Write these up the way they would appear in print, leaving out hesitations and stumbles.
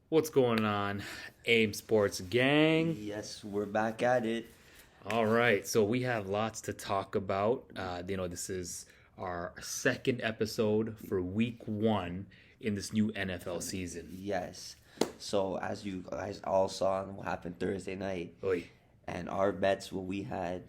What's going on, AIM Sports Gang? Yes, we're back at it. All right, so we have lots to talk about. This is our second episode for week one in this new NFL season. Yes. So as you guys all saw what happened Thursday night, Oy, and our bets, what we had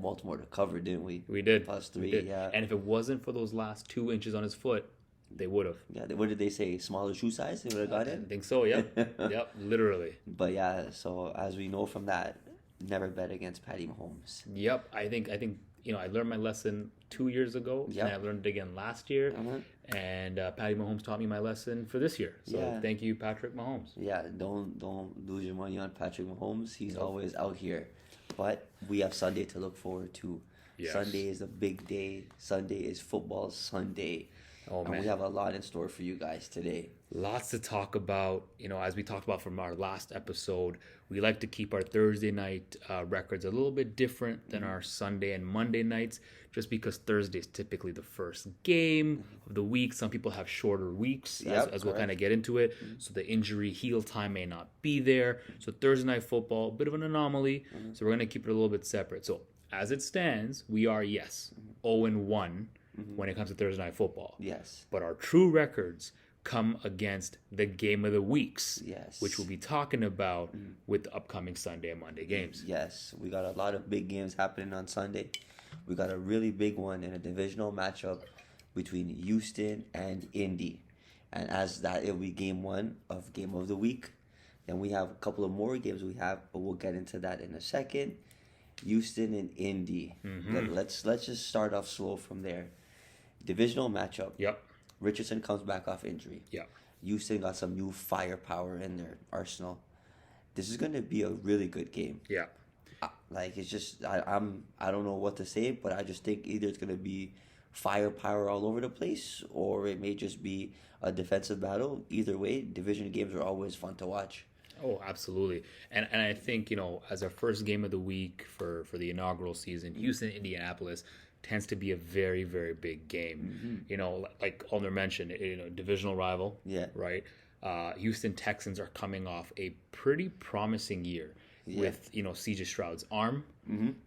Baltimore to cover, didn't we? we did. Plus We three, did. yeah. And if it wasn't for those last 2 inches on his foot, they would have. Yeah, what did they say? Smaller shoe size? They would have got I it. think so, yep. Yep, literally. But yeah, so as we know from that, never bet against Patty Mahomes. Yep, I learned my lesson 2 years ago, Yep. and I learned it again last year. Uh-huh. And Patty Mahomes taught me my lesson for this year. So Yeah. thank you, Patrick Mahomes. Yeah, don't lose your money on Patrick Mahomes. He's Nope. always out here. But we have Sunday to look forward to. Yes. Sunday is a big day. Sunday is football Sunday. Oh, And man. we have a lot in store for you guys today. Lots to talk about. As we talked about from our last episode, we like to keep our Thursday night records a little bit different than our Sunday and Monday nights, just because Thursday is typically the first game of the week. Some people have shorter weeks, Yep, as we'll correct. kind of get into it. So the injury heal time may not be there. So Thursday night football, a bit of an anomaly. So we're going to keep it a little bit separate. So as it stands, we are, 0-1 when it comes to Thursday night football. Yes. But our true records come against the game of the weeks, Yes. which we'll be talking about with the upcoming Sunday and Monday games. Yes. We got a lot of big games happening on Sunday. We got a really big one in a divisional matchup between Houston and Indy. And as that, it'll be game one of Game of the Week. Then we have a couple of more games but we'll get into that in a second. Houston and Indy. Let's just start off slow from there. Divisional matchup. Yep. Richardson comes back off injury. Yep. Houston got some new firepower in their arsenal. This is going to be a really good game. Yeah. It's just I don't know what to say, but I just think either it's going to be firepower all over the place, or it may just be a defensive battle. Either way, division games are always fun to watch. Oh, absolutely. And I think, as our first game of the week for the inaugural season, Houston, Indianapolis tends to be a very, very big game. Like Ulner mentioned, divisional rival. Yeah. Right? Houston Texans are coming off a pretty promising year with, CJ Stroud's arm.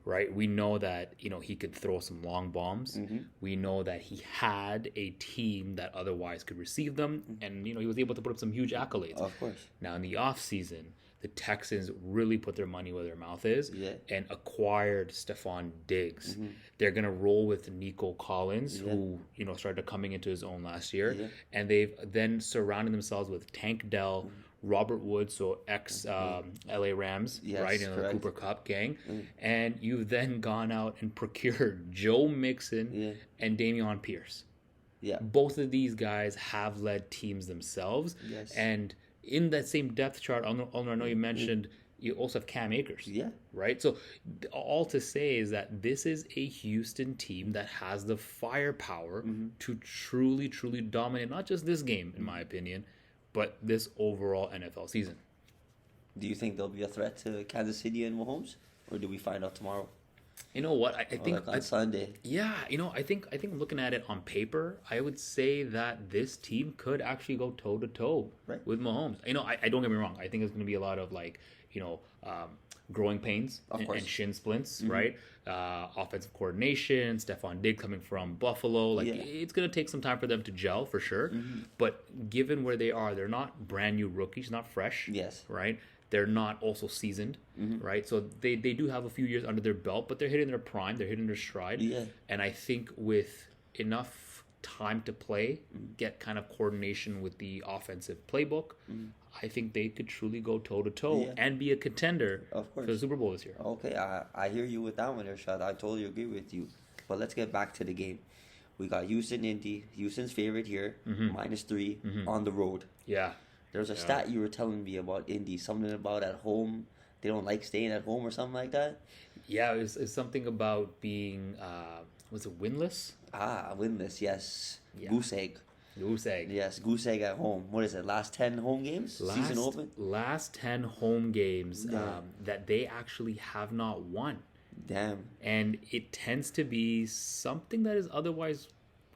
Right? We know that, he could throw some long bombs. We know that he had a team that otherwise could receive them. And, he was able to put up some huge accolades. Of course. Now, in the offseason, the Texans really put their money where their mouth is and acquired Stephon Diggs. They're going to roll with Nico Collins, who, started coming into his own last year. And they've then surrounded themselves with Tank Dell, Robert Woods, so LA Rams, right, in the correct. Cooper Cup gang. And you've then gone out and procured Joe Mixon and Dameon Pierce. Yeah. Both of these guys have led teams themselves. Yes. And in that same depth chart, I know you mentioned you also have Cam Akers. Yeah. Right? So all to say is that this is a Houston team that has the firepower to truly, truly dominate not just this game, in my opinion, but this overall NFL season. Do you think there'll be a threat to Kansas City and Mahomes, or do we find out tomorrow? You know what? I Or think like on Sunday. yeah, I think looking at it on paper, I would say that this team could actually go toe to toe Right. with Mahomes. I don't get me wrong. I think there's going to be a lot of growing pains Of and course. shin splints, right? Offensive coordination, Stephon Diggs coming from Buffalo. It's going to take some time for them to gel for sure. But given where they are, they're not brand new rookies, not fresh. Yes. Right? They're not also seasoned, right? So they do have a few years under their belt, but they're hitting their prime. They're hitting their stride. Yeah. And I think with enough time to play, get kind of coordination with the offensive playbook, I think they could truly go toe-to-toe Yeah. and be a contender Of course. for the Super Bowl this year. Okay, I hear you with that one, Irshad. I totally agree with you. But let's get back to the game. We got Houston, Indy. Houston's favorite here, -3 on the road. Yeah. There's a stat you were telling me about Indy, something about at home. They don't like staying at home or something like that. Yeah, it's something about being, was it winless? Winless, yes. Yeah. Goose egg. Goose egg. Yes, goose egg at home. What is it, last 10 home games? Season open? Last 10 home games Yeah. that they actually have not won. Damn. And it tends to be something that is otherwise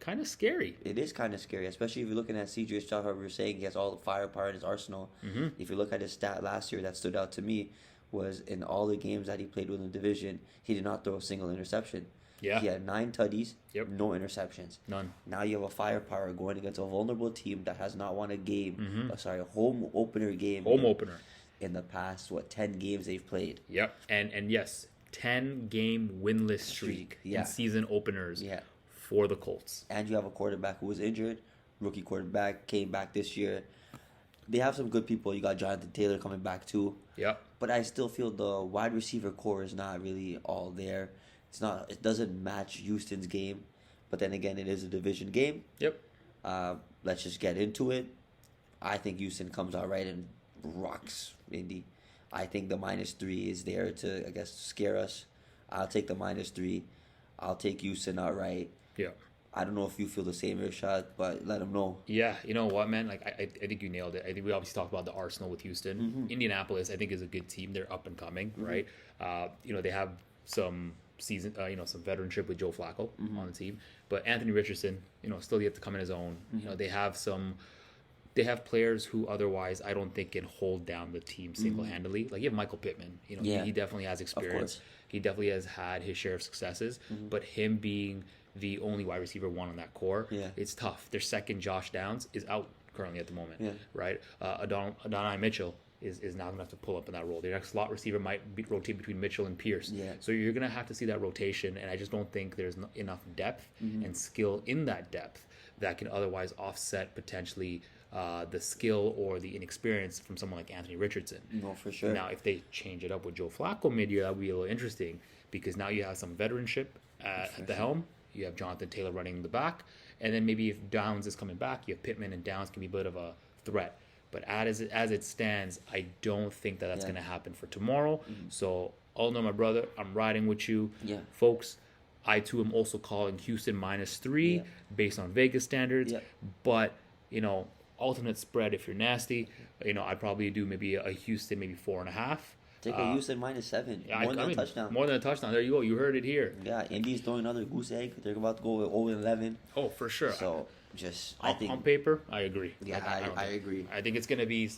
kind of scary. It is kind of scary, especially if you're looking at C.J. Stroud. How we were saying, he has all the firepower in his arsenal. Mm-hmm. If you look at his stat last year, that stood out to me was in all the games that he played within the division, he did not throw a single interception. Yeah. He had 9 tutties, Yep. no interceptions. None. Now you have a firepower going against a vulnerable team that has not won a game. Mm-hmm. A home opener game. Home opener. In the past, 10 games they've played. Yep. And yes, 10-game winless streak in season openers for the Colts. And you have a quarterback who was injured. Rookie quarterback came back this year. They have some good people. You got Jonathan Taylor coming back too. Yep. But I still feel the wide receiver core is not really all there. It doesn't match Houston's game. But then again, it is a division game. Yep. Let's just get into it. I think Houston comes out right and rocks Indy. I think the -3 is there to, I guess, scare us. I'll take the -3. I'll take Houston outright. Yeah. I don't know if you feel the same, Irshad, but let them know. Yeah, you know what, man? Like I think you nailed it. I think we obviously talked about the Arsenal with Houston. Mm-hmm. Indianapolis, I think, is a good team. They're up and coming, right? They have some some veteranship with Joe Flacco on the team, but Anthony Richardson, still yet to come in his own. They have players who otherwise I don't think can hold down the team single-handedly. Like you have Michael Pittman. He definitely has experience. He definitely has had his share of successes, but him being the only wide receiver one on that core, it's tough. Their second, Josh Downs, is out currently at the moment, right? Adonai Mitchell is now going to have to pull up in that role. Their next slot receiver might rotate between Mitchell and Pierce. Yeah. So you're going to have to see that rotation, and I just don't think there's enough depth and skill in that depth that can otherwise offset potentially the skill or the inexperience from someone like Anthony Richardson. No, for sure. Now, if they change it up with Joe Flacco mid-year, that would be a little interesting because now you have some veteranship at the helm. You have Jonathan Taylor running in the back. And then maybe if Downs is coming back, you have Pittman and Downs can be a bit of a threat. But as it stands, I don't think that's going to happen for tomorrow. So, my brother, I'm riding with you. Yeah. Folks, I too am also calling Houston -3 based on Vegas standards. Yeah. But, alternate spread if you're nasty, I'd probably do maybe a Houston, maybe 4.5. Take a Houston -7. More than a touchdown. More than a touchdown. There you go. You heard it here. Yeah, Indy's throwing another goose egg. They're about to go 0-11. Oh, for sure. So, I think on paper, I agree. Yeah, I agree. I think it's gonna be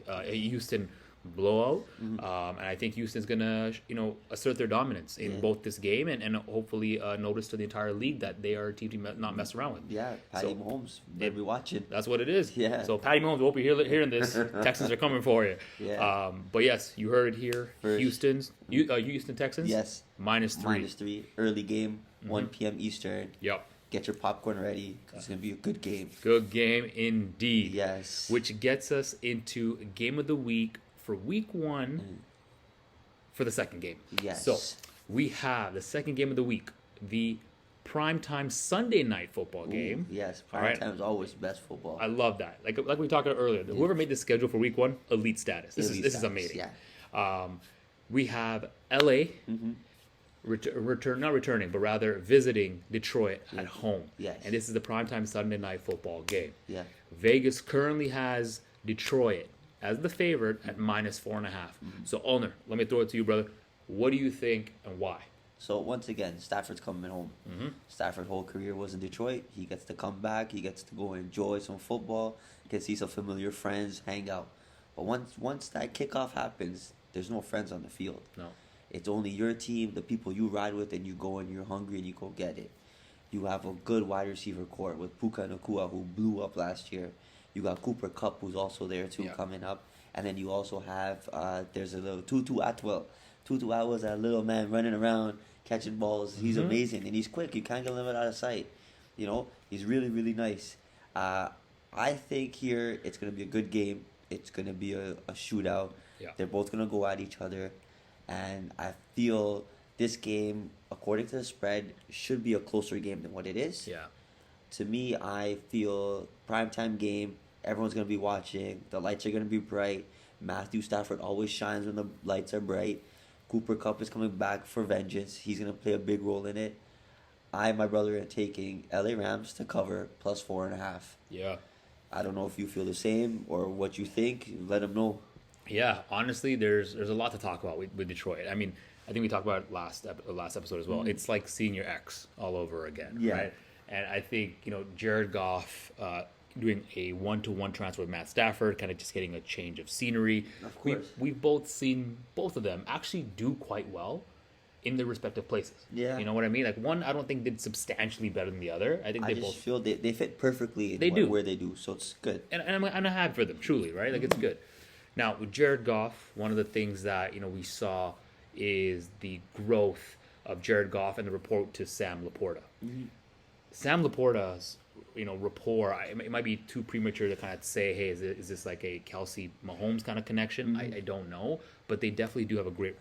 a Houston blowout, and I think Houston's gonna assert their dominance in both this game and hopefully notice to the entire league that they are a team to not mess around with. Yeah, Patty Mahomes, they'll be watching. That's what it is. Yeah. So Patty Mahomes, hope you're hearing this. Texans are coming for you. Yeah. But yes, you heard it here. First, Houston Texans. Yes. -3. -3 early game, 1 p.m. Eastern. Yep. Get your popcorn ready. It's going to be a good game. Good game indeed. Yes. Which gets us into game of the week for week 1 for the second game. Yes. So we have the second game of the week, the primetime Sunday night football game. Yes, primetime is always best football. I love that. Like we talked about earlier, whoever made the schedule for week 1, elite status. This is amazing. Yeah. We have LA. Not returning, but rather visiting Detroit at home. Yes. And this is the primetime Sunday night football game. Yeah. Vegas currently has Detroit as the favorite at -4.5. So, Ulner, let me throw it to you, brother. What do you think and why? So, once again, Stafford's coming home. Stafford's whole career was in Detroit. He gets to come back. He gets to go enjoy some football. He can see some familiar friends, hang out. But once that kickoff happens, there's no friends on the field. No. It's only your team, the people you ride with, and you go and you're hungry and you go get it. You have a good wide receiver core with Puka Nacua, who blew up last year. You got Cooper Kupp, who's also there too, coming up. And then you also have, there's a little Tutu Atwell. Tutu Atwell's that little man running around, catching balls. He's amazing, and he's quick. You can't get him out of sight. He's really, really nice. I think here it's going to be a good game. It's going to be a shootout. Yeah. They're both going to go at each other. And I feel this game, according to the spread, should be a closer game than what it is. Yeah. To me, I feel primetime game. Everyone's going to be watching. The lights are going to be bright. Matthew Stafford always shines when the lights are bright. Cooper Kupp is coming back for vengeance. He's going to play a big role in it. I and my brother are taking LA Rams to cover +4.5. Yeah. I don't know if you feel the same or what you think. Let them know. Yeah, honestly, there's a lot to talk about with Detroit. I mean, I think we talked about it last episode as well. It's like seeing your ex all over again, right? And I think, Jared Goff doing a 1-to-1 transfer with Matt Stafford, kind of just getting a change of scenery. Of course. We've both seen both of them actually do quite well in their respective places. Yeah. You know what I mean? Like, one, I don't think did substantially better than the other. I think I they just both feel they fit perfectly where they do, so it's good. And I'm happy for them, truly, right? Like, it's good. Now, with Jared Goff, one of the things that, we saw is the growth of Jared Goff and the report to Sam Laporta. Mm-hmm. Sam Laporta's, rapport, it might be too premature to kind of say, hey, is this like a Kelsey Mahomes kind of connection? Mm-hmm. I don't know. But they definitely do have a great,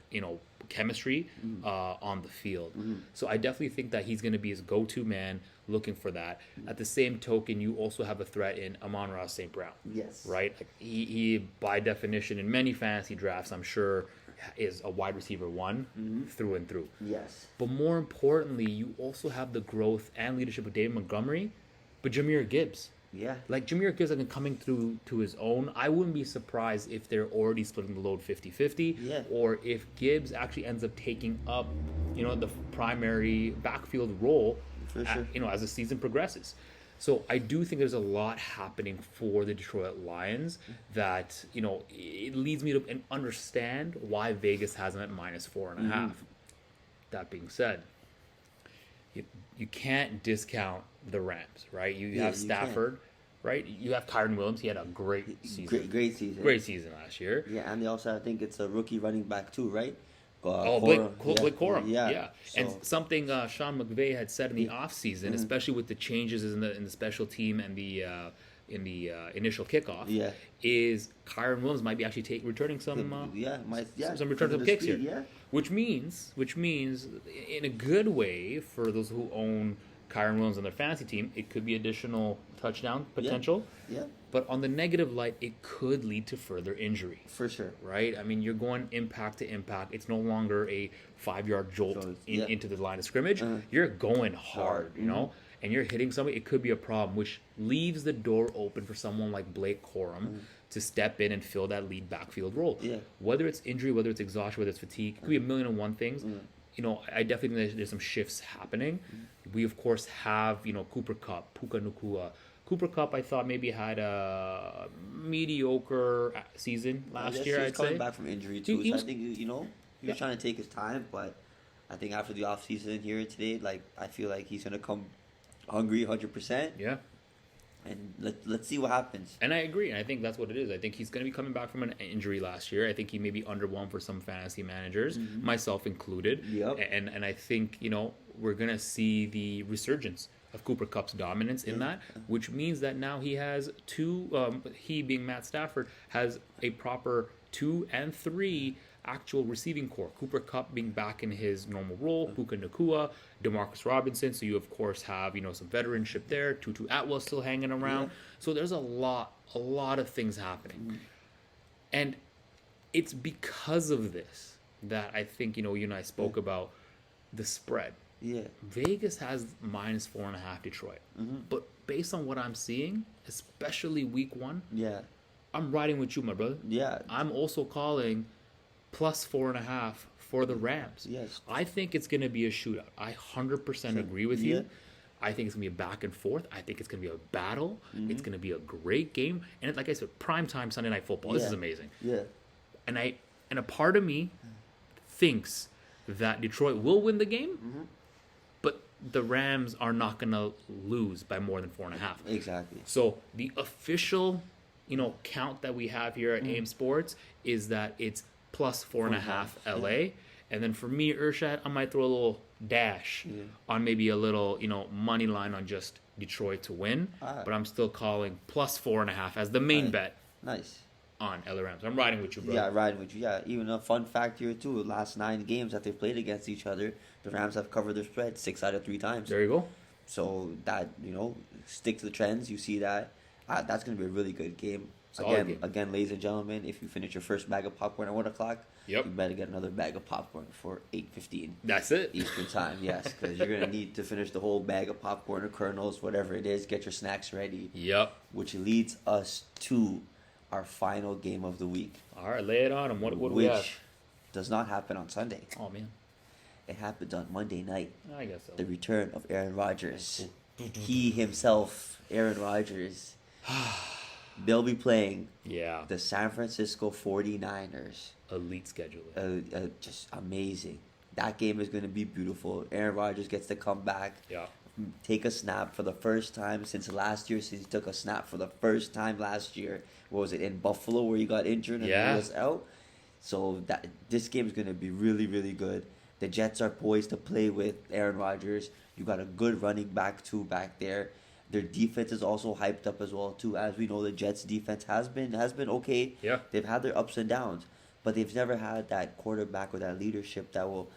chemistry on the field. Mm-hmm. So I definitely think that he's going to be his go-to man looking for that. At the same token, you also have a threat in Amon-Ra St. Brown. Yes. Right? Like he, by definition, in many fantasy drafts, I'm sure, is a wide receiver one through and through. Yes. But more importantly, you also have the growth and leadership of David Montgomery, but Jahmyr Gibbs. Yeah. Like, Jahmyr Gibbs is coming through to his own. I wouldn't be surprised if they're already splitting the load 50-50. Yeah. Or if Gibbs actually ends up taking up, the primary backfield role, For sure. as the season progresses. So I do think there's a lot happening for the Detroit Lions that, it leads me to understand why Vegas has them at -4.5. That being said, you can't discount the Rams, right? You have Stafford, right? You have Kyron Williams. He had a great season. Great season. Great season last year. Yeah, and they also, I think it's a rookie running back too, right? Blake Corum. Yeah. So, And something Sean McVay had said in the offseason, especially with the changes in the special team and the initial kickoff, is Kyron Williams might be actually returning some return some kicks here. Yeah. Which means in a good way for those who own Kyron Williams on their fantasy team, it could be additional touchdown potential. Yeah. But on the negative light, it could lead to further injury. For sure. Right? I mean, you're going impact to impact. It's no longer a 5-yard jolt into the line of scrimmage. You're going hard, and you're hitting somebody. It could be a problem, which leaves the door open for someone like Blake Corum to step in and fill that lead backfield role. Yeah. Whether it's injury, whether it's exhaustion, whether it's fatigue, it could be a million and one things. I definitely think there's some shifts happening. We, of course, have, Cooper Kupp, Puka Nacua. Cooper Kupp, I thought maybe had a mediocre season last year, I'd say. Coming back from injury, too. I think, he was trying to take his time, but I think after the offseason here today, I feel like he's going to come hungry 100%. Yeah. And let's see what happens. And I agree. And I think that's what it is. I think he's going to be coming back from an injury last year. I think he may be underwhelmed for some fantasy managers, myself included. Yep. And I think, we're going to see the resurgence of Cooper Kupp's dominance in that, which means that now he has he being Matt Stafford, has a proper 2 and 3 actual receiving core. Cooper Kupp being back in his normal role, Puka Nacua, DeMarcus Robinson. So you, of course, have, some veteranship there. Tutu Atwell still hanging around. Yeah. So there's a lot of things happening. And it's because of this that I think, you and I spoke about the spread. Yeah. Vegas has -4.5 Detroit. But based on what I'm seeing, especially week 1, I'm riding with you, my brother. Yeah. I'm also calling +4.5 for the Rams. Yes. I think it's going to be a shootout. I 100% agree with you. I think it's going to be a back and forth. I think it's going to be a battle. It's going to be a great game. And like I said, primetime Sunday Night Football. This is amazing. Yeah. And a part of me thinks that Detroit will win the game, but the Rams are not going to lose by more than 4.5. Exactly. So the official, count that we have here at AIM Sports is that it's +4.5 LA. And then for me, Urshad, I might throw a little dash on maybe a little, money line on just Detroit to win. But I'm still calling +4.5 as the main bet. Nice. On LA Rams. I'm riding with you, bro. Yeah, riding with you. Yeah, even a fun fact here, too. The last 9 games that they played against each other, the Rams have covered their spread 6 out of 3 times. There you go. So that, stick to the trends. You see that. That's going to be a really good game. Again, ladies and gentlemen, if you finish your first bag of popcorn at 1 o'clock, you better get another bag of popcorn for 8:15. That's it. Eastern time, yes, because you're going to need to finish the whole bag of popcorn or kernels, whatever it is. Get your snacks ready. Yep. Which leads us to our final game of the week. All right, lay it on them. What do we have? Which does not happen on Sunday. Oh, man. It happens on Monday night. I guess so. The return of Aaron Rodgers. he himself, Aaron Rodgers, they'll be playing the San Francisco 49ers. Elite schedule. Just amazing. That game is going to be beautiful. Aaron Rodgers gets to come back. Yeah. Take a snap for the first time since last year. Since he took a snap for the first time last year. What was it, in Buffalo where he got injured and he was out? So this game is going to be really, really good. The Jets are poised to play with Aaron Rodgers. You got a good running back too back there. Their defense is also hyped up as well too. As we know, the Jets defense has been okay. Yeah. They've had their ups and downs, but they've never had that quarterback or that leadership that will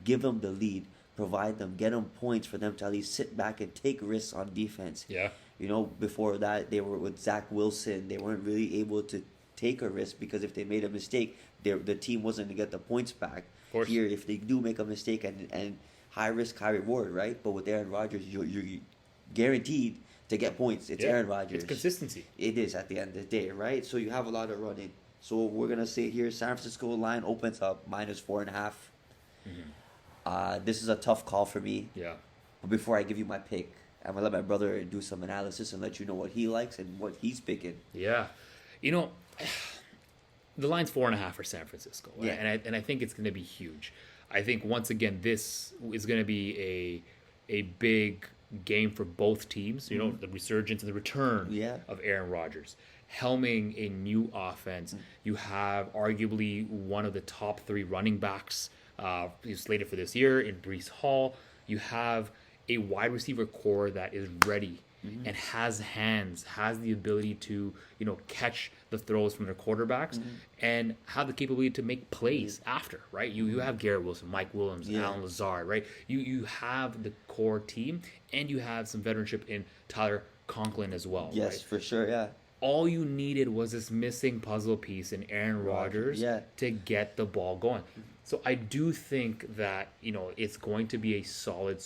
give them the lead, provide them, get them points for them to at least sit back and take risks on defense. Yeah. You know, before that, they were with Zach Wilson. They weren't really able to take a risk because if they made a mistake, the team wasn't going to get the points back. Here, if they do make a mistake and high risk, high reward, right? But with Aaron Rodgers, you're guaranteed to get points. It's Aaron Rodgers. It's consistency. It is at the end of the day, right? So you have a lot of running. So we're going to say here, San Francisco line opens up -4.5. Mm-hmm. This is a tough call for me. Yeah. But before I give you my pick, I'm going to let my brother do some analysis and let you know what he likes and what he's picking. Yeah. You know, the line's 4.5 for San Francisco. Yeah. And I think it's going to be huge. I think, once again, this is going to be a big game for both teams. You know, the resurgence and the return of Aaron Rodgers. Helming a new offense. You have arguably one of the top 3 running backs slated for this year in Breece Hall. You have a wide receiver core that is ready and has hands, has the ability to, you know, catch the throws from their quarterbacks and have the capability to make plays after, right? You have Garrett Wilson, Mike Williams, Alan Lazard, right? You have the core team, and you have some veteranship in Tyler Conklin as well. Yes, right? for sure, yeah. All you needed was this missing puzzle piece in Aaron Rodgers to get the ball going. So I do think that, you know, it's going to be a solid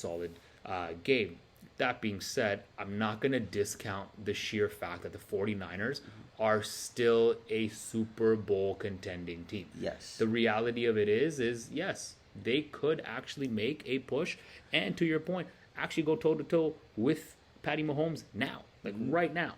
game. That being said, I'm not going to discount the sheer fact that the 49ers are still a Super Bowl contending team. Yes. The reality of it is yes, they could actually make a push and, to your point, actually go toe-to-toe with Patty Mahomes now, like right now.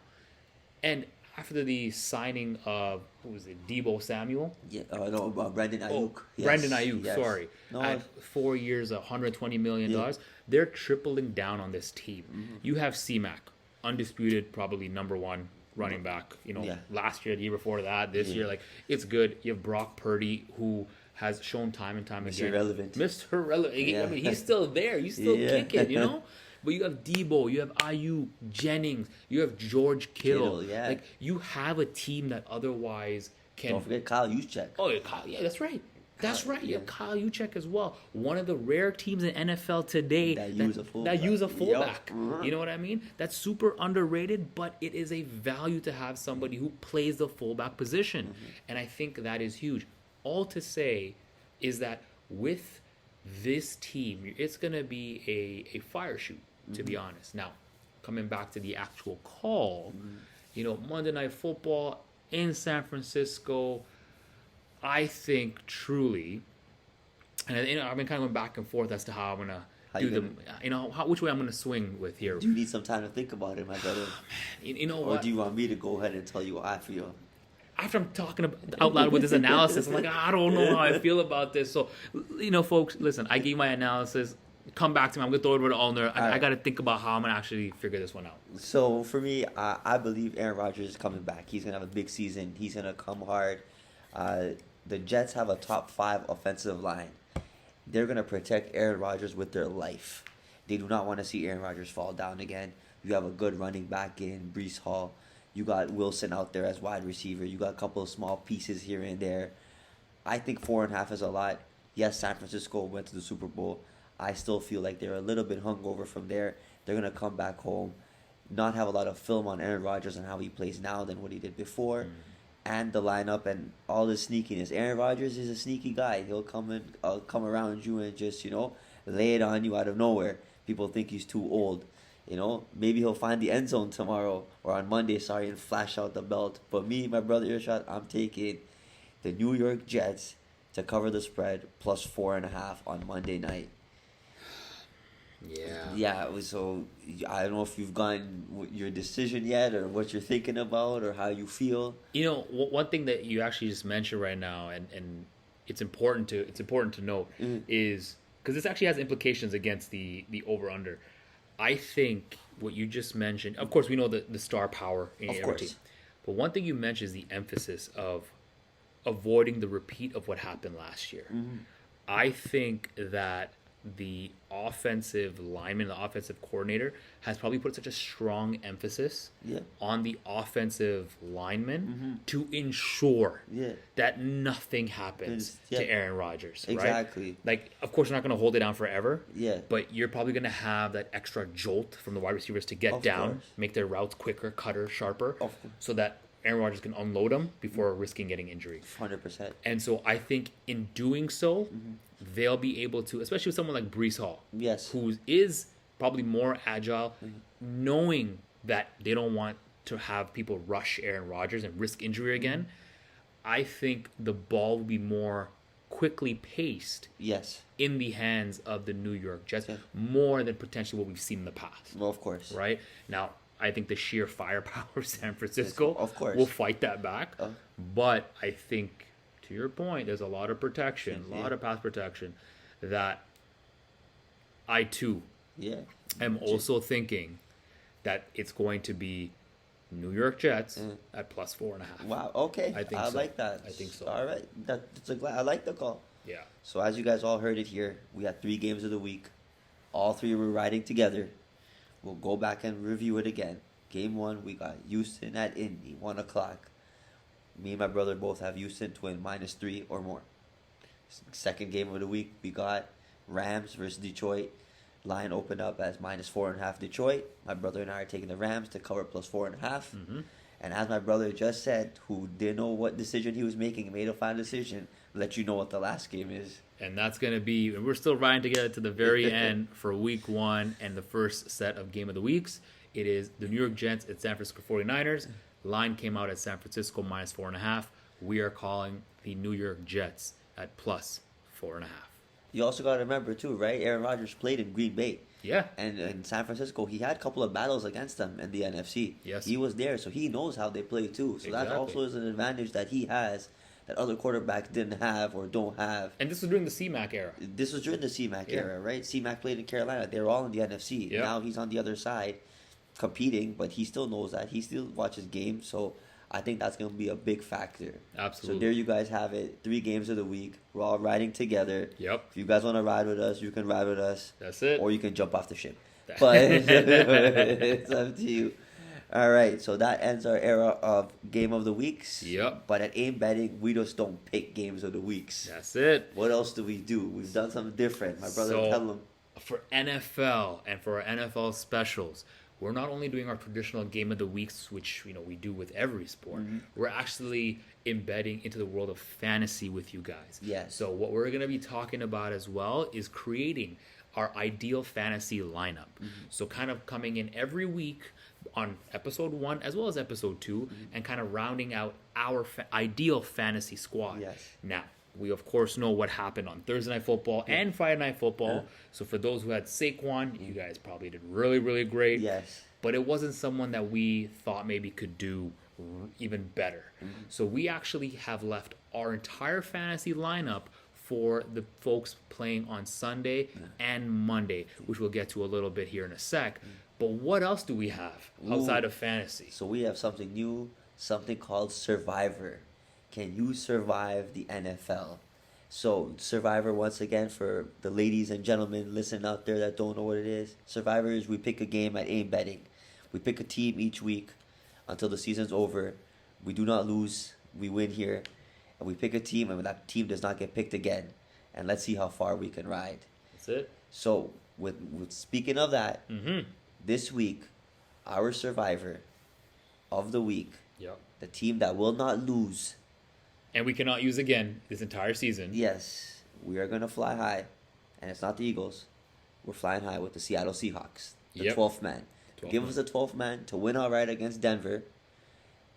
And after the signing of, who was it, Deebo Samuel? Yeah, Brandon Ayuk. Brandon Ayuk, sorry. At 4 years, $120 million. They're tripling down on this team. You have C-Mac, undisputed, probably number 1 running back. You know, last year, the year before that, this year, like, it's good. You have Brock Purdy, who has shown time and time again. Mr. Relevant. I mean, he's still there. He's still kicking, you know? But you have Debo, you have Ayuk, Jennings, you have George Kittle. Like, you have a team that otherwise can... Don't forget Kyle Juszczyk. Oh, yeah, that's right. That's right. You have Kyle Juszczyk as well. One of the rare teams in NFL today that use a fullback. Yep. You know what I mean? That's super underrated, but it is a value to have somebody who plays the fullback position. And I think that is huge. All to say is that with this team, it's going to be a fire shoot, to be honest. Now, coming back to the actual call, you know, Monday Night Football in San Francisco, I think truly, and you know, I've been kind of going back and forth as to how I'm going to do them, you know, which way I'm going to swing with here. Do you need some time to think about it, my brother? You know or what? do you want me to go ahead and tell you what I feel? After I'm talking out loud with this analysis, I'm like, I don't know how I feel about this. So, you know, folks, listen, I gave my analysis. Come back to me. I'm going to throw it over to Ulner. I got to think about how I'm going to actually figure this one out. So, for me, I believe Aaron Rodgers is coming back. He's going to have a big season. He's going to come hard. The Jets have a top 5 offensive line. They're going to protect Aaron Rodgers with their life. They do not want to see Aaron Rodgers fall down again. You have a good running back in Breece Hall. You got Wilson out there as wide receiver. You got a couple of small pieces here and there. I think 4.5 is a lot. Yes, San Francisco went to the Super Bowl. I still feel like they're a little bit hungover from there. They're going to come back home, not have a lot of film on Aaron Rodgers and how he plays now than what he did before. And the lineup and all the sneakiness. Aaron Rodgers is a sneaky guy. He'll come around you and just, you know, lay it on you out of nowhere. People think he's too old. You know, maybe he'll find the end zone tomorrow or on Monday, and flash out the belt. But me, my brother Irshad, I'm taking the New York Jets to cover the spread plus 4.5 on Monday night. Yeah. Yeah, so I don't know if you've gotten your decision yet or what you're thinking about or how you feel. One thing that you actually just mentioned right now, and it's important to note is because this actually has implications against the over under. I think what you just mentioned. Of course, we know the star power in Of every course. team, but one thing you mentioned is the emphasis of avoiding the repeat of what happened last year. I think that the offensive lineman, the offensive coordinator, has probably put such a strong emphasis Yeah. on the offensive lineman to ensure Yeah. that nothing happens Yeah. to Aaron Rodgers. Exactly. Right? Like, of course, we're not going to hold it down forever. Yeah. But you're probably going to have that extra jolt from the wide receivers to get Of down, course. make their routes quicker, cutter, sharper, Of course. so that Aaron Rodgers can unload them before risking getting injury. 100%. And so I think in doing so, they'll be able to, especially with someone like Brees Hall, Yes. who is probably more agile, knowing that they don't want to have people rush Aaron Rodgers and risk injury again. I think the ball will be more quickly paced Yes. in the hands of the New York Jets, Yeah. more than potentially what we've seen in the past. Well, of course. Right? Now, I think the sheer firepower of San Francisco Of course. will fight that back. But I think, to your point, there's a lot of protection, a lot of pass protection that I, too, Yeah. am also thinking that it's going to be New York Jets at plus 4.5. Wow. Okay. I think I so. like that. I think so. All right. I like the call. Yeah. So as you guys all heard it here, we had 3 games of the week. All 3 were riding together. We'll go back and review it again. Game 1, we got Houston at Indy, 1 o'clock. Me and my brother both have Houston to win -3 or more. Second game of the week, we got Rams versus Detroit. Line opened up as -4.5 Detroit. My brother and I are taking the Rams to cover plus 4.5. And as my brother just said, who didn't know what decision he was making, made a final decision, let you know what the last game is. And that's going to be, and we're still riding together to the very end for week 1 and the first set of game of the weeks. It is the New York Jets at San Francisco 49ers. Line came out at San Francisco -4.5. We are calling the New York Jets at plus 4.5. You also got to remember, too, right? Aaron Rodgers played in Green Bay. Yeah. And in San Francisco, he had a couple of battles against them in the NFC. Yes. He was there, so he knows how they play, too. So that Exactly. also is an advantage that he has that other quarterbacks didn't have or don't have. And this was during the CMAC era. This was during the CMAC era, right? CMAC played in Carolina. They were all in the NFC. Yeah. Now he's on the other side competing, but he still knows that. He still watches games, so I think that's going to be a big factor. Absolutely. So there you guys have it. 3 games of the week. We're all riding together. Yep. If you guys want to ride with us, you can ride with us. That's it. Or you can jump off the ship. But it's up to you. All right, so that ends our era of game of the weeks. Yep. But at Aim Betting, we just don't pick games of the weeks. That's it. What else do we do? We've done something different. My brother, tell him. For NFL and for our NFL specials, we're not only doing our traditional game of the weeks, which we do with every sport. We're actually embedding into the world of fantasy with you guys. Yes. So what we're going to be talking about as well is creating our ideal fantasy lineup. So kind of coming in every week on episode 1 as well as episode 2 and kind of rounding out our ideal fantasy squad. Yes. Now, we of course know what happened on Thursday Night Football and Friday Night Football. So for those who had Saquon, you guys probably did really, really great. Yes. But it wasn't someone that we thought maybe could do even better. So we actually have left our entire fantasy lineup for the folks playing on Sunday and Monday, which we'll get to a little bit here in a sec. But what else do we have outside of fantasy? So we have something new, something called Survivor. Can you survive the NFL? So Survivor, once again, for the ladies and gentlemen listening out there that don't know what it is. Survivor is we pick a game at Aim Betting. We pick a team each week until the season's over. We do not lose. We win here. And we pick a team, and that team does not get picked again. And let's see how far we can ride. That's it. So, with speaking of that, this week, our Survivor of the week, the team that will not lose. And we cannot use again this entire season. Yes, we are going to fly high. And it's not the Eagles. We're flying high with the Seattle Seahawks. The 12th man. Give us the 12th man to win outright against Denver.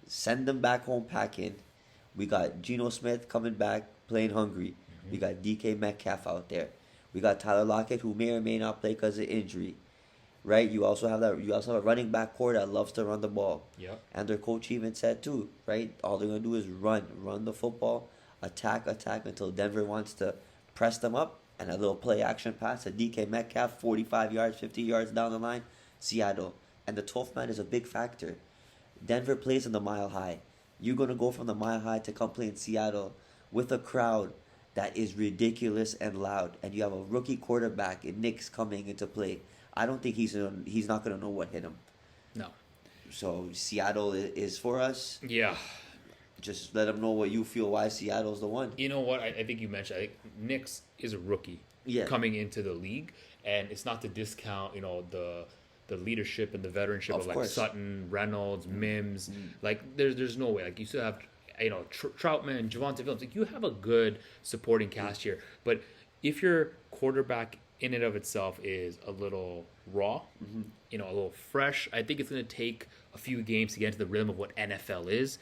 Send them back home packing. We got Geno Smith coming back, playing hungry. We got DK Metcalf out there. We got Tyler Lockett, who may or may not play because of injury. Right? You also have a running back core that loves to run the ball. Yep. And their coach even said too, right? All they're gonna do is run the football, attack until Denver wants to press them up, and a little play action pass to DK Metcalf, 45 yards, 50 yards down the line, Seattle. And the 12th man is a big factor. Denver plays in the Mile High. You're gonna go from the Mile High to come play in Seattle with a crowd that is ridiculous and loud, and you have a rookie quarterback in Knicks coming into play. I don't think he's not gonna know what hit him. No. So Seattle is for us. Yeah. Just let them know what you feel. Why Seattle's the one. You know what? I think you mentioned. I think Knicks is a rookie coming into the league, and it's not to discount the leadership and the veteranship of like Sutton, Reynolds, Mims. Like there's no way. Like you still have Troutman, Javonte Williams. Like you have a good supporting cast here, but if your quarterback in and of itself is a little raw, a little fresh, I think it's going to take a few games to get into the rhythm of what NFL is.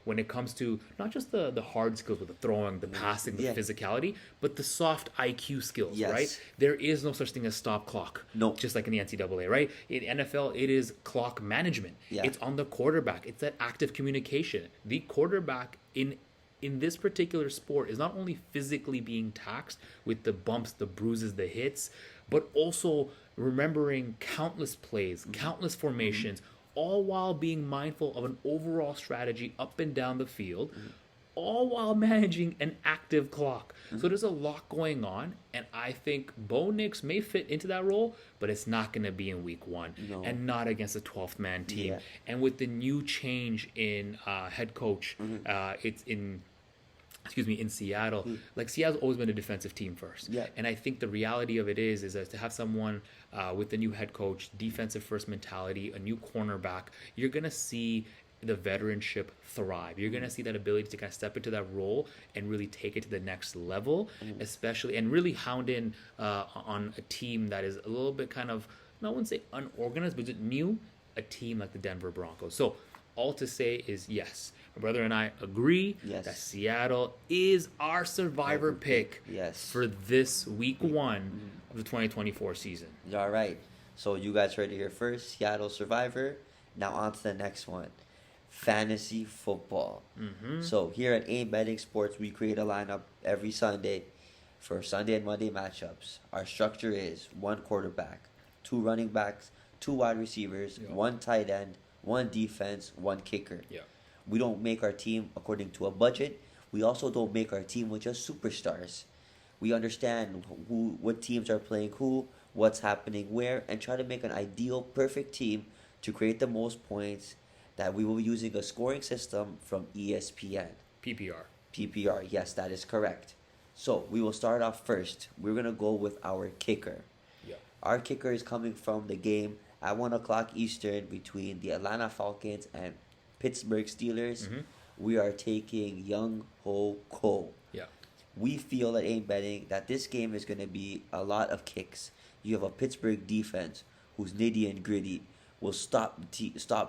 When it comes to not just the hard skills with the throwing, the passing, the physicality, but the soft IQ skills, right? There is no such thing as stop clock. No. Just like in the NCAA, right? In NFL, it is clock management. Yeah. It's on the quarterback. It's that active communication. The quarterback in this particular sport is not only physically being taxed with the bumps, the bruises, the hits, but also remembering countless plays, countless formations, all while being mindful of an overall strategy up and down the field, all while managing an active clock. So there's a lot going on, and I think Bo Nix may fit into that role, but it's not going to be in week one, and not against a 12th man team. And with the new change in head coach, it's in Seattle. Like Seattle's always been a defensive team first. And I think the reality of it is that to have someone with a new head coach, defensive first mentality, a new cornerback, you're going to see the veteranship thrive. You're going to see that ability to kind of step into that role and really take it to the next level, especially, and really hound in on a team that is a little bit kind of, I wouldn't say unorganized, but new, a team like the Denver Broncos. So all to say is yes. My brother and I agree that Seattle is our survivor pick for this week one of the 2024 season. All right. So you guys heard it here first. Seattle survivor. Now on to the next one. Fantasy football. So here at AIM Betting Sports, we create a lineup every Sunday for Sunday and Monday matchups. Our structure is 1 quarterback, 2 running backs, 2 wide receivers, 1 tight end, 1 defense, 1 kicker. We don't make our team according to a budget. We also don't make our team with just superstars. We understand what teams are playing who, what's happening where, and try to make an ideal, perfect team to create the most points, that we will be using a scoring system from ESPN. PPR, yes, that is correct. So we will start off first. We're going to go with our kicker. Our kicker is coming from the game at 1 o'clock Eastern between the Atlanta Falcons and Pittsburgh Steelers. We are taking Young Ho Ko. We feel at AIM Betting that this game is going to be a lot of kicks. You have a Pittsburgh defense who's nitty and gritty, will stop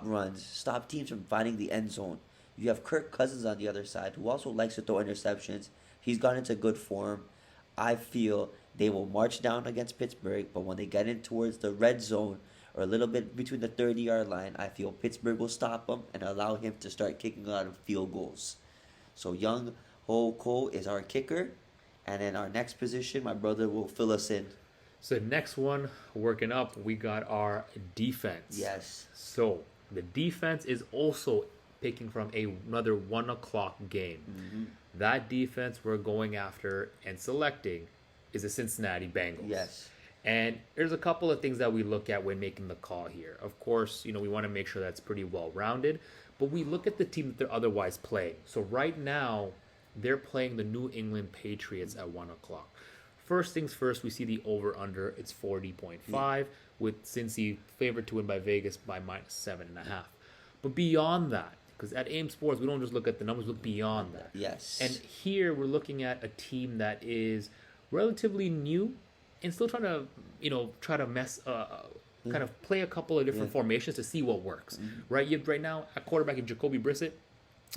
runs, stop teams from finding the end zone. You have Kirk Cousins on the other side, who also likes to throw interceptions. He's got into good form. I feel they will march down against Pittsburgh, but when they get in towards the red zone, or a little bit between the 30-yard line, I feel Pittsburgh will stop him and allow him to start kicking a lot of field goals. So Young Ho Ko is our kicker. And then our next position, my brother will fill us in. So next one, working up, we got our defense. Yes. So the defense is also picking from another 1 o'clock game. That defense we're going after and selecting is the Cincinnati Bengals. Yes. And there's a couple of things that we look at when making the call here. Of course, we want to make sure that's pretty well-rounded, but we look at the team that they're otherwise playing. So right now, they're playing the New England Patriots at 1 o'clock. First things first, we see the over-under. It's 40.5, with Cincy favored to win by Vegas by -7.5. But beyond that, because at AIM Sports, we don't just look at the numbers, we look beyond that. Yes. And here, we're looking at a team that is relatively new and still trying to, try to kind of play a couple of different formations to see what works, right? You have right now at quarterback in Jacoby Brissett.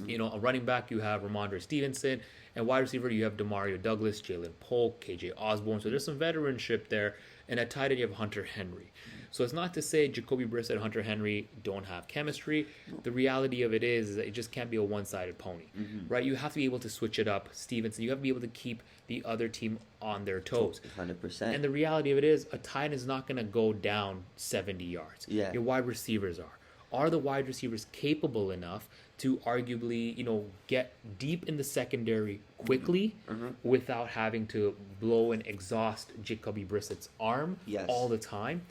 You know, a running back, you have Ramondre Stevenson. And wide receiver, you have Demario Douglas, Jalen Polk, KJ Osborne. So there's some veteranship there. And at tight end, you have Hunter Henry. So it's not to say Jacoby Brissett and Hunter Henry don't have chemistry. The reality of it is that it just can't be a one-sided pony, right? You have to be able to switch it up. Stevenson, you have to be able to keep the other team on their toes. 100%. And the reality of it is a tight end is not going to go down 70 yards. Yeah. Your wide receivers are. Are the wide receivers capable enough to arguably, get deep in the secondary quickly without having to blow and exhaust Jacoby Brissett's arm all the time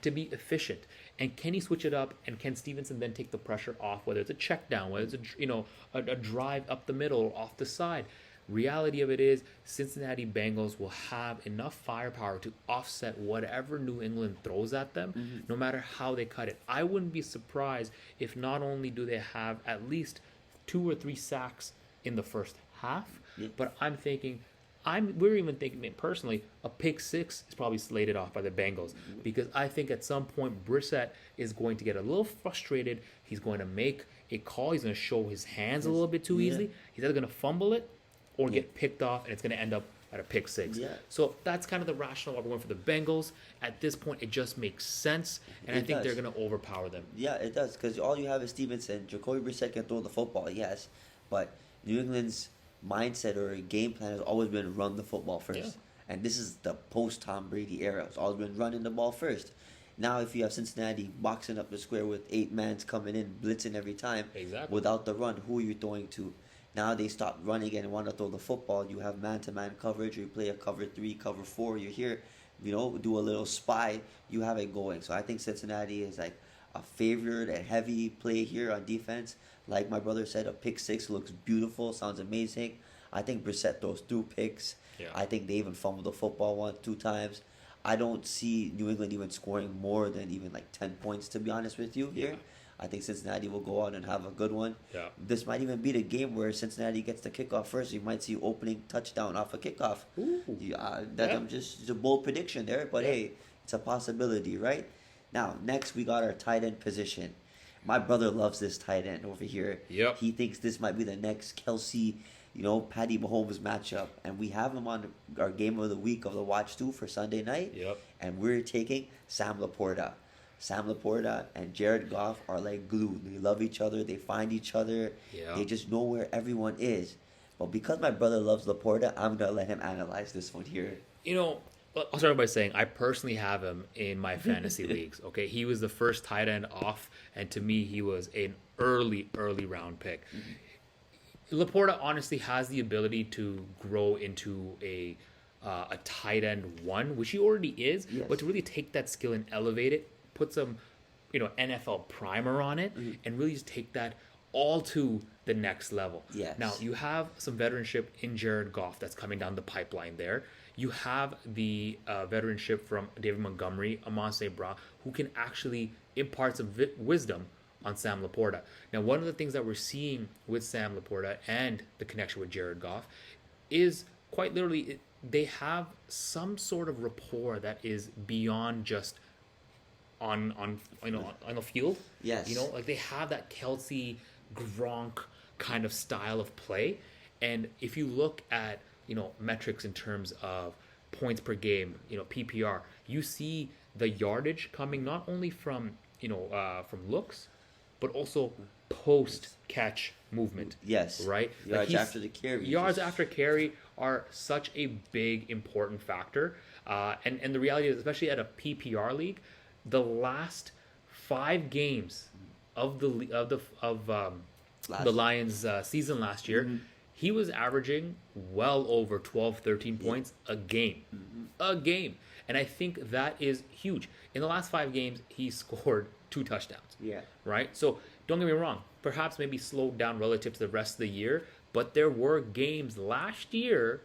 to be efficient? And can he switch it up? And can Stevenson then take the pressure off, whether it's a check down, whether it's a drive up the middle or off the side? Reality of it is Cincinnati Bengals will have enough firepower to offset whatever New England throws at them, no matter how they cut it. I wouldn't be surprised if not only do they have at least 2 or 3 sacks in the first half, but we're even thinking personally, a pick 6 is probably slated off by the Bengals, because I think at some point Brissett is going to get a little frustrated. He's going to make a call. He's going to show his hands a little bit too easily. He's either going to fumble it or get picked off, and it's going to end up at a pick 6. So that's kind of the rationale why we're going for the Bengals. At this point, it just makes sense, and I think they're going to overpower them. Yeah, it does, because all you have is Stevenson. Jacoby Brissett can throw the football, yes, but New England's mindset or game plan has always been run the football first. And this is the post-Tom Brady era. It's always been running the ball first. Now, if you have Cincinnati boxing up the square with 8 mans coming in, blitzing every time, without the run, who are you throwing to? Now they stop running and want to throw the football. You have man-to-man coverage. Or you play a cover 3, cover 4. You're here, do a little spy. You have it going. So I think Cincinnati is like a favored and heavy play here on defense. Like my brother said, a pick 6 looks beautiful, sounds amazing. I think Brissett throws 2 picks. I think they even fumbled the football 2 times. I don't see New England even scoring more than even like 10 points, to be honest with you here. I think Cincinnati will go out and have a good one. This might even be the game where Cincinnati gets the kickoff first. You might see opening touchdown off a kickoff. I'm just a bold prediction there, but hey, it's a possibility, right? Now, next we got our tight end position. My brother loves this tight end over here. He thinks this might be the next Kelsey, Patty Mahomes matchup. And we have him on our game of the week of the Watch 2 for Sunday night. And we're taking Sam Laporta. Sam Laporta and Jared Goff are like glue. They love each other. They find each other. They just know where everyone is. But because my brother loves Laporta, I'm going to let him analyze this one here. I'll start by saying I personally have him in my fantasy leagues. Okay, he was the first tight end off, and to me, he was an early round pick. Laporta honestly has the ability to grow into a tight end 1, which he already is, but to really take that skill and elevate it, put some, NFL primer on it, and really just take that all to the next level. Now, you have some veteranship in Jared Goff that's coming down the pipeline there. You have the veteranship from David Montgomery, Amon St. Brown, who can actually impart some wisdom on Sam Laporta. Now, one of the things that we're seeing with Sam Laporta and the connection with Jared Goff is quite literally they have some sort of rapport that is beyond just on the field. Like they have that Kelsey Gronk kind of style of play. And if you look at metrics in terms of points per game, PPR, you see the yardage coming not only from looks, but also post catch movement. Right? Yards after the carry. Yards after carry are such a big important factor. And the reality is, especially at a PPR league, the last 5 games of the Lions season last year, he was averaging well over 12, 13 points a game. And I think that is huge. In the last 5 games, he scored 2 touchdowns. Right? So don't get me wrong. Perhaps maybe slowed down relative to the rest of the year, but there were games last year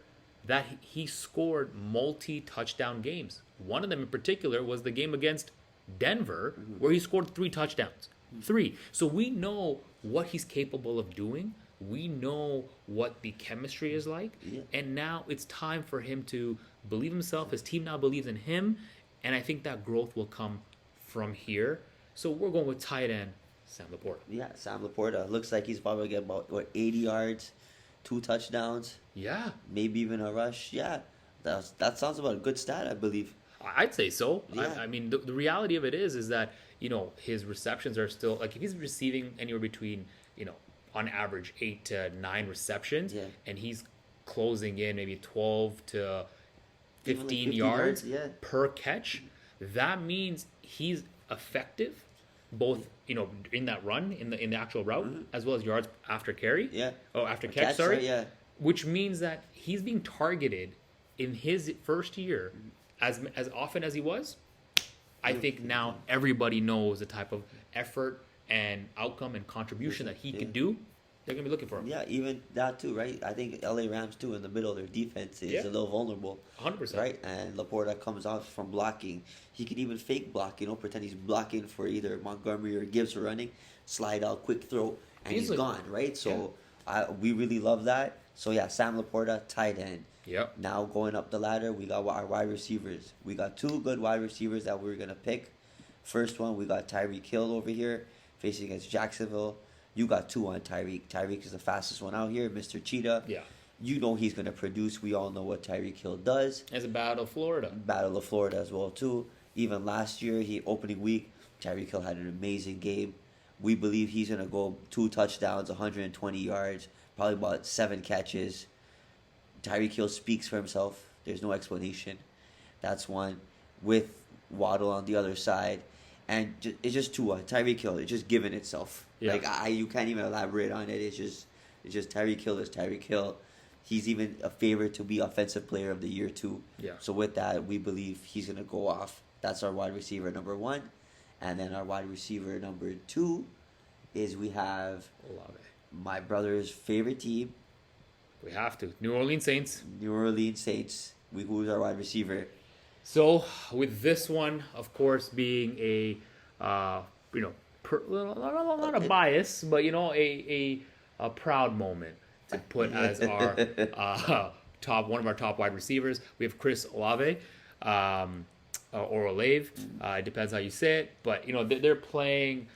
that he scored multi-touchdown games. One of them in particular was the game against Denver, where he scored 3 touchdowns. 3. So we know what he's capable of doing. We know what the chemistry is like. And now it's time for him to believe himself. His team now believes in him. And I think that growth will come from here. So we're going with tight end Sam Laporta. Yeah, Sam Laporta. Looks like he's probably going to get about, 80 yards, 2 touchdowns. Yeah. Maybe even a rush. Yeah, that sounds about a good stat, I believe. I'd say so. Yeah. I mean, the reality of it is that, his receptions are still, like, if he's receiving anywhere between, on average 8 to 9 receptions, and he's closing in maybe 12 to 15 like yards per catch, that means he's effective both in that run in the actual route as well as yards after carry after catch, which means that he's being targeted in his first year as often as he was. I think now everybody knows the type of effort and outcome and contribution that he can do. They're going to be looking for him. Yeah, even that too, right? I think LA Rams too in the middle of their defense is a little vulnerable. 100%. Right? And Laporta comes off from blocking. He can even fake block, pretend he's blocking for either Montgomery or Gibbs running, slide out, quick throw, and he's gone, right? So we really love that. So yeah, Sam Laporta, tight end. Yep. Now going up the ladder, we got our wide receivers. We got 2 good wide receivers that we're going to pick. First one, we got Tyreek Hill over here facing against Jacksonville. You got 2 on Tyreek. Tyreek is the fastest one out here, Mr. Cheetah. Yeah. You know he's going to produce. We all know what Tyreek Hill does. It's a Battle of Florida. Battle of Florida as well, too. Even last year, opening week, Tyreek Hill had an amazing game. We believe he's going to go 2 touchdowns, 120 yards, probably about 7 catches. Tyreek Hill speaks for himself. There's no explanation. That's one. With Waddle on the other side. And it's just 2 Tyreek Hill. It's just given itself. Yeah. Like you can't even elaborate on it. It's just Tyreek Hill is Tyreek Hill. He's even a favorite to be Offensive Player of the Year too. Yeah. So with that, we believe he's gonna go off. That's our wide receiver number 1, and then our wide receiver number 2 is we have my brother's favorite team. We have to New Orleans Saints. New Orleans Saints. Who's our wide receiver? So with this one, of course, being a not a bias, but a proud moment to put as our one of our top wide receivers. We have Chris Olave, or Olave. It depends how you say it, but they're playing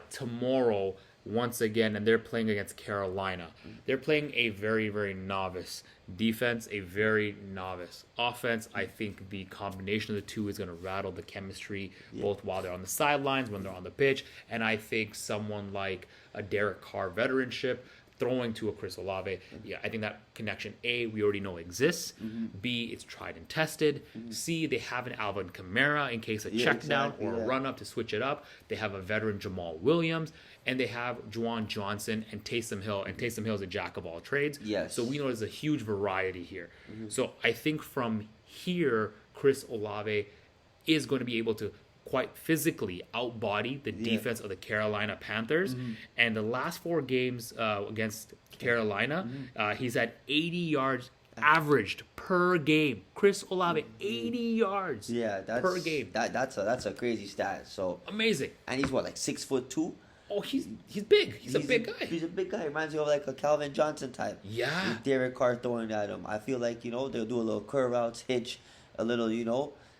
tomorrow once again, and they're playing against Carolina. They're playing a very, very novice defense, a very novice offense. I think the combination of the two is going to rattle the chemistry, both while they're on the sidelines, when they're on the pitch, and I think someone like a Derek Carr veteranship throwing to a Chris Olave, I think that connection, A, we already know exists. B, it's tried and tested. C, they have an Alvin Kamara in case of check down or a run up to switch it up. They have a veteran Jamal Williams, and they have Juwan Johnson and Taysom Hill. And Taysom Hill is a jack of all trades. Yes. So we know there's a huge variety here. So I think from here, Chris Olave is going to be able to quite physically outbody the defense of the Carolina Panthers. And the last 4 games against Carolina, he's had 80 yards averaged per game. Chris Olave, 80 yards per game. That's a crazy stat. So amazing. And he's what, like 6'2"? Oh, he's big. He's a big guy. He's a big guy. Reminds me of like a Calvin Johnson type. Yeah. With Derek Carr throwing at him. I feel like, they'll do a little curve routes, hitch, a little,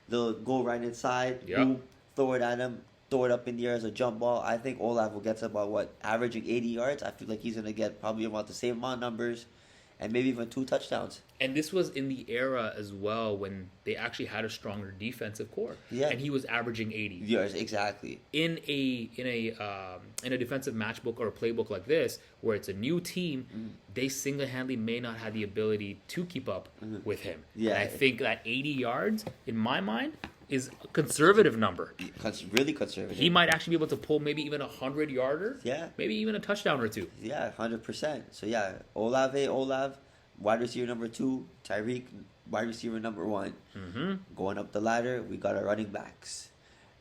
they'll go right inside, boom, throw it at him, throw it up in the air as a jump ball. I think Olave will get about, averaging 80 yards. I feel like he's going to get probably about the same amount of numbers and maybe even 2 touchdowns. And this was in the era as well when they actually had a stronger defensive core. Yeah. And he was averaging 80. Yes, exactly. In a defensive matchbook or a playbook like this, where it's a new team, they single-handedly may not have the ability to keep up with him. Yeah. And I think that 80 yards, in my mind, is a conservative number. Really conservative. He might actually be able to pull maybe even a 100-yarder. Yeah. Maybe even a touchdown or 2. Yeah, 100%. So, Olave, wide receiver number 2. Tyreek, wide receiver number 1. Going up the ladder, we got our running backs.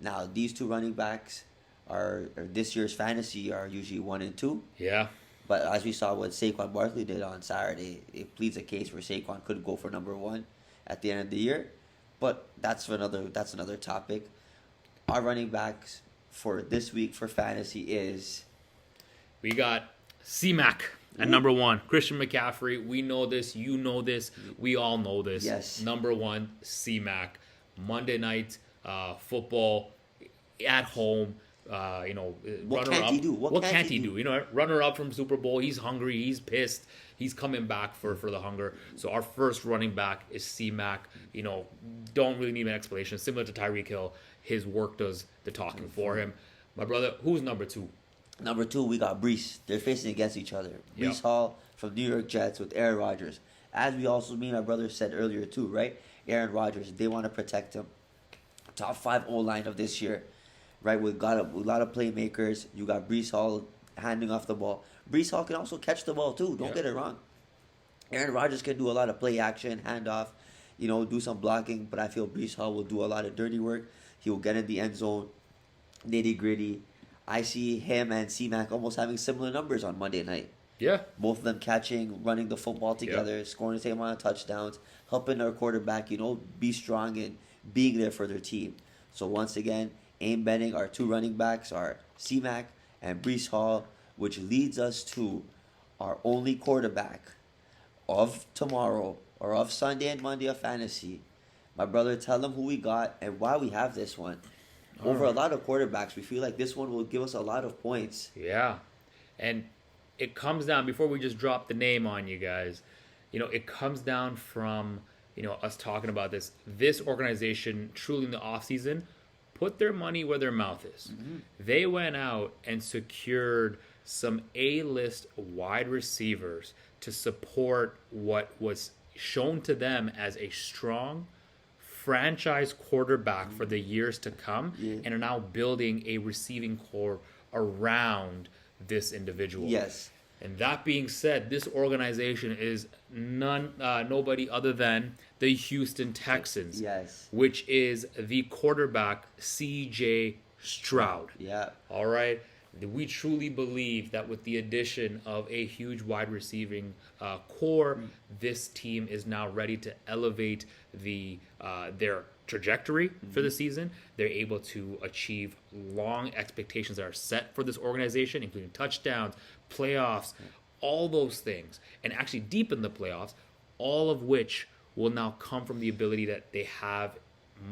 Now, these 2 running backs are this year's fantasy are usually 1 and 2. Yeah. But as we saw what Saquon Barkley did on Saturday, it pleads a case where Saquon could go for number 1 at the end of the year. But that's another topic. Our running backs for this week for fantasy is... We got C-Mac at number 1. Christian McCaffrey. We know this. You know this. We all know this. Yes. Number 1, C-Mac. Monday night football at home. What can't he do? What can't he do? Runner up from Super Bowl. He's hungry. He's pissed. He's coming back for the hunger. So our first running back is C-Mac. Don't really need an explanation. Similar to Tyreek Hill, his work does the talking for him. My brother, who's number 2? Number 2, we got Brees. They're facing against each other. Yep. Brees Hall from New York Jets with Aaron Rodgers. As we also, me and my brother said earlier too, right? Aaron Rodgers, they want to protect him. Top 5 O-line of this year, right? We've got a lot of playmakers. You got Brees Hall handing off the ball. Brees Hall can also catch the ball too. Don't get it wrong. Aaron Rodgers can do a lot of play action, handoff, do some blocking. But I feel Brees Hall will do a lot of dirty work. He will get in the end zone, nitty gritty. I see him and C-Mac almost having similar numbers on Monday night. Yeah. Both of them catching, running the football together, scoring the same amount of touchdowns, helping our quarterback, be strong and being there for their team. So once again, aim betting our 2 running backs are C-Mac and Brees Hall, which leads us to our only quarterback of tomorrow or of Sunday and Monday of fantasy. My brother, tell them who we got and why we have this one. Over a lot of quarterbacks, we feel like this one will give us a lot of points. Yeah. And it comes down, before we just drop the name on you guys, it comes down from, us talking about this. This organization, truly in the offseason, put their money where their mouth is. Mm-hmm. They went out and secured some A-list wide receivers to support what was shown to them as a strong franchise quarterback for the years to come, and are now building a receiving core around this individual. Yes. And that being said, this organization is nobody other than the Houston Texans. Yes. Which is the quarterback C.J. Stroud. Yeah. All right. We truly believe that with the addition of a huge wide receiving core, this team is now ready to elevate their trajectory for the season. They're able to achieve long expectations that are set for this organization, including touchdowns, playoffs, all those things, and actually deepen the playoffs, all of which will now come from the ability that they have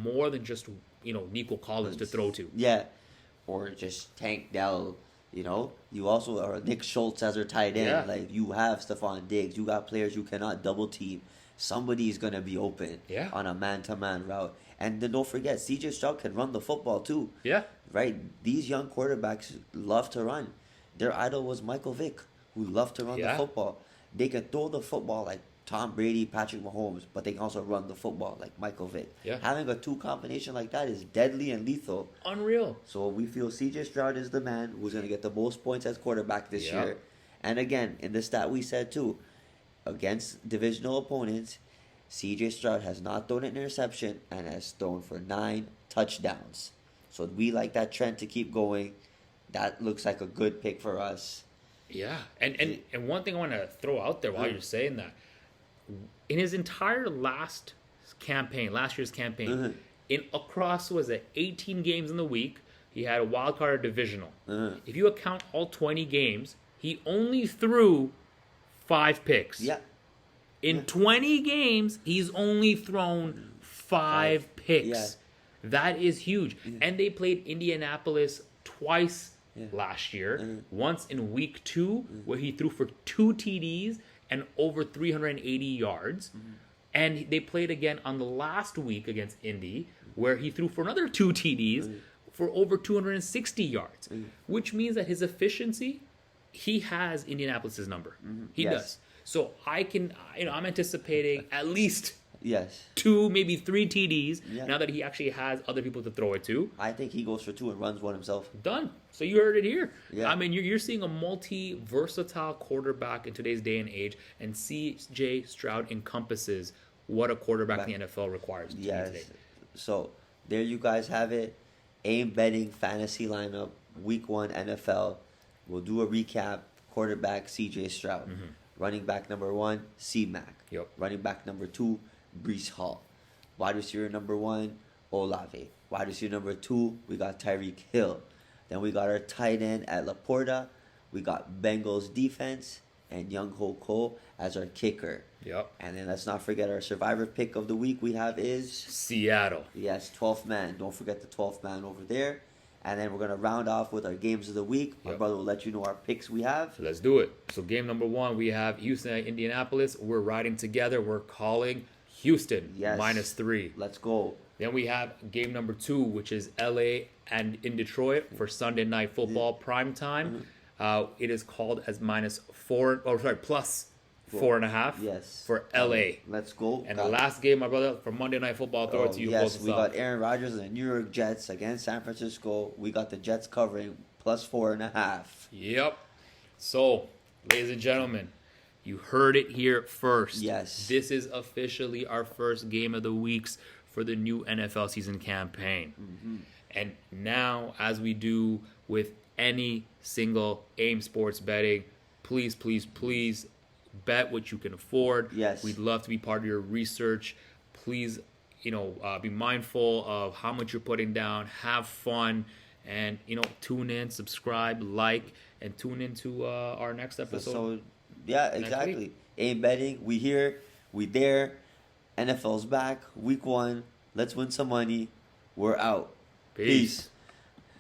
more than just, Nico Collins to throw to. Yeah. Or just Tank Dell, You also are Nick Schultz as their tight end. Yeah. Like, you have Stephon Diggs. You got players you cannot double team. Somebody's going to be open on a man-to-man route. And then don't forget, C.J. Stroud can run the football too. Yeah. Right? These young quarterbacks love to run. Their idol was Michael Vick, who loved to run the football. They can throw the football like Tom Brady, Patrick Mahomes, but they can also run the football like Michael Vick. Yeah. Having a 2 combination like that is deadly and lethal. Unreal. So we feel C.J. Stroud is the man who's going to get the most points as quarterback this year. And again, in the stat we said too, against divisional opponents, C.J. Stroud has not thrown an interception and has thrown for 9 touchdowns. So we like that trend to keep going. That looks like a good pick for us. Yeah. And one thing I want to throw out there while you're saying that, in his entire last year's campaign, in across 18 games in the week, he had a wild card divisional. If you account all 20 games, he only threw 5 picks. Yeah. In 20 games, he's only thrown 5 picks. Yeah. That is huge. And they played Indianapolis twice last year. Once in week 2, where he threw for 2 TDs and over 380 yards. And they played again on the last week against Indy, where he threw for another 2 TDs for over 260 yards. Which means that his efficiency, he has Indianapolis's number. He does. So I'm anticipating at least 2, maybe 3 TDs now that he actually has other people to throw it to. I think he goes for 2 and runs one himself. Done. So you heard it here. Yeah. I mean, you're seeing a multi-versatile quarterback in today's day and age, and C.J. Stroud encompasses what a quarterback in the NFL requires to be today. So there you guys have it. Aim betting fantasy lineup, week 1 NFL. We'll do a recap. Quarterback, C.J. Stroud. Running back number 1, C-Mac. Yep. Running back number 2, Brees Hall. Wide receiver number 1, Olave. Wide receiver number 2, we got Tyreek Hill. Then we got our tight end at Laporta. We got Bengals defense and Young Ho Ko as our kicker. Yep. And then let's not forget our survivor pick of the week we have is Seattle. Yes, 12th man. Don't forget the 12th man over there. And then we're going to round off with our games of the week. My brother will let you know our picks we have. So let's do it. So game number 1, we have Houston at Indianapolis. We're riding together. We're calling Houston -3. Let's go. Then we have game number 2, which is LA and in Detroit for Sunday Night Football prime time. It is called as plus 4.5 for LA. Let's go. And the last game, my brother, for Monday Night Football, throw it to you. Yes, we got Aaron Rodgers and the New York Jets against San Francisco. We got the Jets covering plus 4.5. Yep. So, ladies and gentlemen, you heard it here first. Yes. This is officially our first game of the weeks for the new NFL season campaign. And now, as we do with any single AIM Sports betting, please, please, please bet what you can afford. Yes. We'd love to be part of your research. Please, be mindful of how much you're putting down. Have fun. And, tune in, subscribe, like, and tune into our next episode. Yeah, exactly. AIM betting. We here. We there. NFL's back. Week 1. Let's win some money. We're out. Peace.